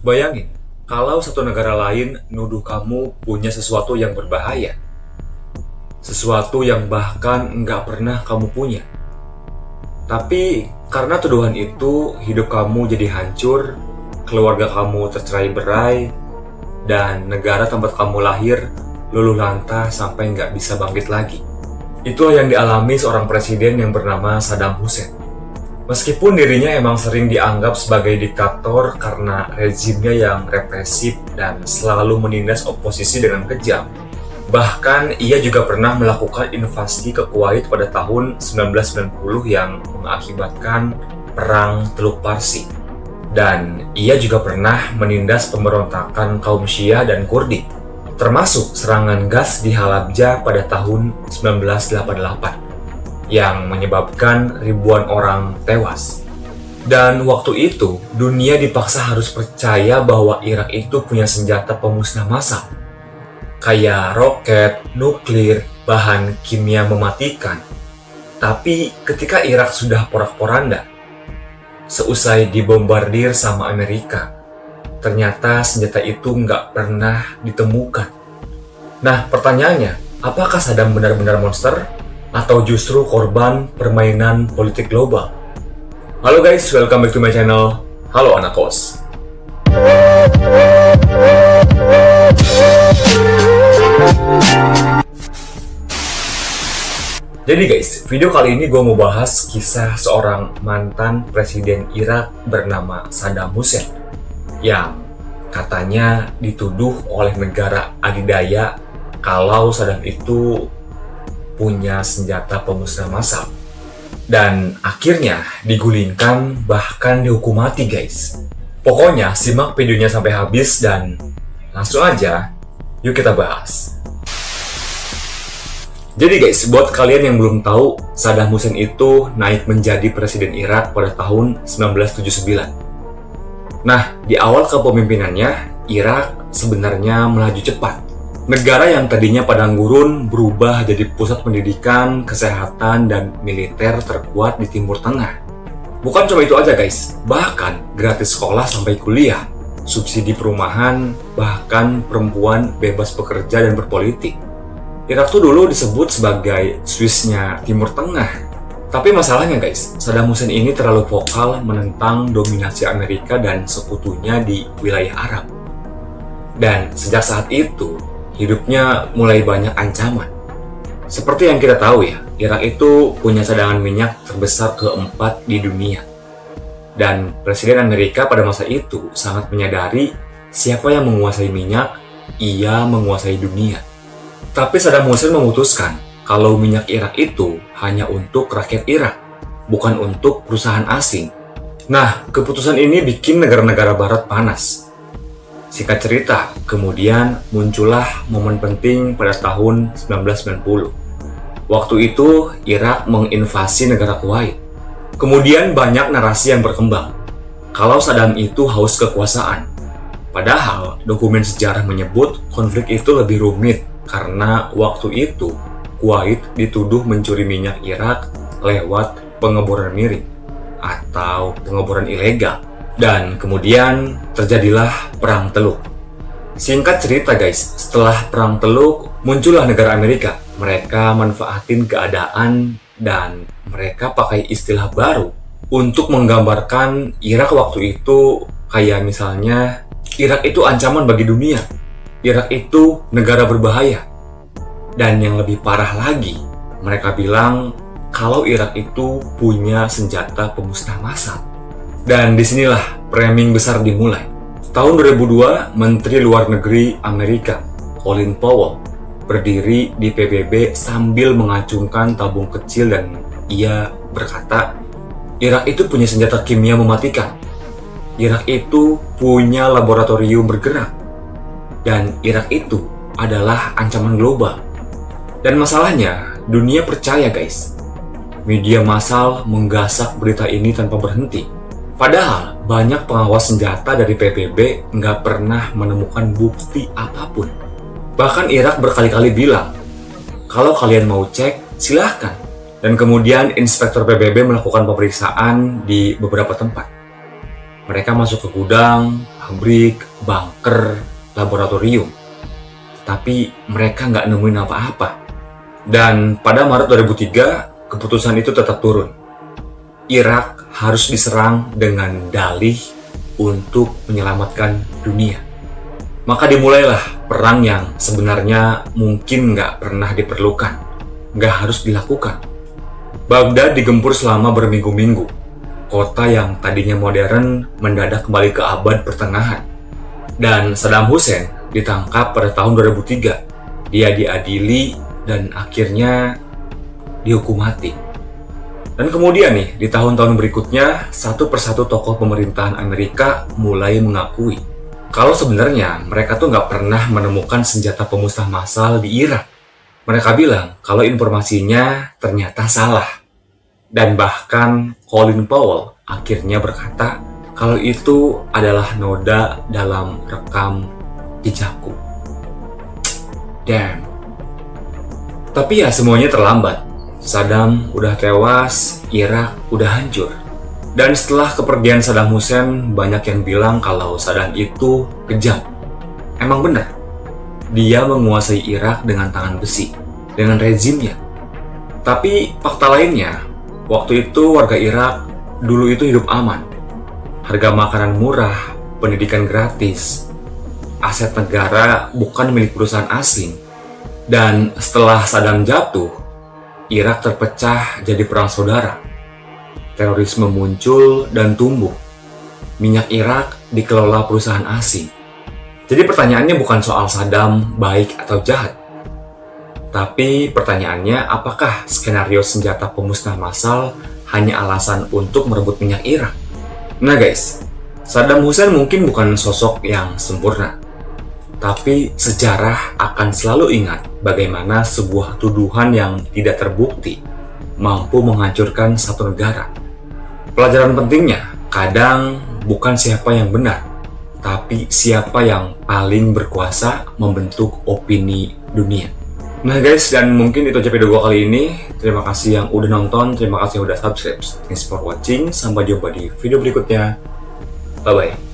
Bayangin, kalau satu negara lain nuduh kamu punya sesuatu yang berbahaya, sesuatu yang bahkan nggak pernah kamu punya. Tapi karena tuduhan itu, hidup kamu jadi hancur, keluarga kamu tercerai-berai, dan negara tempat kamu lahir luluh lantah sampai nggak bisa bangkit lagi. Itulah yang dialami seorang presiden yang bernama Saddam Hussein. Meskipun dirinya emang sering dianggap sebagai diktator karena rezimnya yang represif dan selalu menindas oposisi dengan kejam. Bahkan ia juga pernah melakukan invasi ke Kuwait pada tahun 1990 yang mengakibatkan Perang Teluk Parsi. Dan ia juga pernah menindas pemberontakan kaum Syiah dan Kurdi, termasuk serangan gas di Halabja pada tahun 1988. Yang menyebabkan ribuan orang tewas. Dan waktu itu, dunia dipaksa harus percaya bahwa Irak itu punya senjata pemusnah massal, kayak roket, nuklir, bahan kimia mematikan. Tapi ketika Irak sudah porak-poranda, seusai dibombardir sama Amerika, ternyata senjata itu nggak pernah ditemukan. Nah, pertanyaannya, apakah Saddam benar-benar monster? Atau justru korban permainan politik global? Halo guys, welcome back to my channel. Halo anak kos. Jadi guys, video kali ini gue mau bahas kisah seorang mantan presiden Irak bernama Saddam Hussein yang katanya dituduh oleh negara adidaya kalau Saddam itu punya senjata pemusnah massal, dan akhirnya digulingkan bahkan dihukum mati guys. Pokoknya simak videonya sampai habis dan langsung aja yuk kita bahas. Jadi guys, buat kalian yang belum tahu, Saddam Hussein itu naik menjadi presiden Irak pada tahun 1979. Nah, di awal kepemimpinannya, Irak sebenarnya melaju cepat. Negara yang tadinya padang gurun berubah jadi pusat pendidikan, kesehatan, dan militer terkuat di Timur Tengah. Bukan cuma itu aja guys, bahkan gratis sekolah sampai kuliah, subsidi perumahan, bahkan perempuan bebas bekerja dan berpolitik. Irak tuh dulu disebut sebagai Swissnya Timur Tengah. Tapi masalahnya guys, Saddam Hussein ini terlalu vokal menentang dominasi Amerika dan sekutunya di wilayah Arab. Dan sejak saat itu, hidupnya mulai banyak ancaman. Seperti yang kita tahu ya, Irak itu punya cadangan minyak terbesar keempat di dunia. Dan Presiden Amerika pada masa itu sangat menyadari siapa yang menguasai minyak, ia menguasai dunia. Tapi Saddam Hussein memutuskan kalau minyak Irak itu hanya untuk rakyat Irak, bukan untuk perusahaan asing. Nah, keputusan ini bikin negara-negara barat panas. Singkat cerita, kemudian muncullah momen penting pada tahun 1990. Waktu itu, Irak menginvasi negara Kuwait. Kemudian banyak narasi yang berkembang kalau Saddam itu haus kekuasaan. Padahal, dokumen sejarah menyebut konflik itu lebih rumit karena waktu itu, Kuwait dituduh mencuri minyak Irak lewat pengeboran miring atau pengeboran ilegal. Dan kemudian terjadilah Perang Teluk. Singkat cerita guys, setelah Perang Teluk muncullah negara Amerika. Mereka manfaatin keadaan dan mereka pakai istilah baru untuk menggambarkan Irak waktu itu kayak misalnya Irak itu ancaman bagi dunia. Irak itu negara berbahaya. Dan yang lebih parah lagi, mereka bilang kalau Irak itu punya senjata pemusnah massal. Dan disinilah framing besar dimulai. Tahun 2002, Menteri Luar Negeri Amerika, Colin Powell, berdiri di PBB sambil mengacungkan tabung kecil dan ia berkata, Irak itu punya senjata kimia mematikan. Irak itu punya laboratorium bergerak. Dan Irak itu adalah ancaman global. Dan masalahnya, dunia percaya guys. Media massal menggasak berita ini tanpa berhenti. Padahal banyak pengawas senjata dari PBB nggak pernah menemukan bukti apapun. Bahkan Irak berkali-kali bilang, kalau kalian mau cek, silahkan. Dan kemudian inspektur PBB melakukan pemeriksaan di beberapa tempat. Mereka masuk ke gudang, pabrik, bunker, laboratorium. Tapi mereka nggak nemuin apa-apa. Dan pada Maret 2003, keputusan itu tetap turun. Irak harus diserang dengan dalih untuk menyelamatkan dunia. Maka dimulailah perang yang sebenarnya mungkin nggak pernah diperlukan, nggak harus dilakukan. Baghdad digempur selama berminggu-minggu. Kota yang tadinya modern mendadak kembali ke abad pertengahan. Dan Saddam Hussein ditangkap pada tahun 2003. Dia diadili dan akhirnya dihukum mati. Dan kemudian nih, di tahun-tahun berikutnya, satu persatu tokoh pemerintahan Amerika mulai mengakui kalau sebenarnya mereka tuh nggak pernah menemukan senjata pemusnah massal di Irak. Mereka bilang kalau informasinya ternyata salah. Dan bahkan Colin Powell akhirnya berkata kalau itu adalah noda dalam rekam jejakku. Damn. Tapi ya semuanya terlambat. Saddam udah tewas, Irak udah hancur. Dan setelah kepergian Saddam Hussein, banyak yang bilang kalau Saddam itu kejam. Emang benar, dia menguasai Irak dengan tangan besi, dengan rezimnya. Tapi fakta lainnya, waktu itu warga Irak dulu itu hidup aman. Harga makanan murah, pendidikan gratis, aset negara bukan milik perusahaan asing. Dan setelah Saddam jatuh, Irak terpecah jadi perang saudara. Terorisme muncul dan tumbuh. Minyak Irak dikelola perusahaan asing. Jadi pertanyaannya bukan soal Saddam baik atau jahat. Tapi pertanyaannya apakah skenario senjata pemusnah massal hanya alasan untuk merebut minyak Irak? Nah guys, Saddam Hussein mungkin bukan sosok yang sempurna. Tapi sejarah akan selalu ingat bagaimana sebuah tuduhan yang tidak terbukti mampu menghancurkan satu negara. Pelajaran pentingnya, kadang bukan siapa yang benar, tapi siapa yang paling berkuasa membentuk opini dunia. Nah guys, dan mungkin itu aja video gue kali ini. Terima kasih yang udah nonton, terima kasih yang udah subscribe. Thanks for watching, sampai jumpa di video berikutnya. Bye-bye.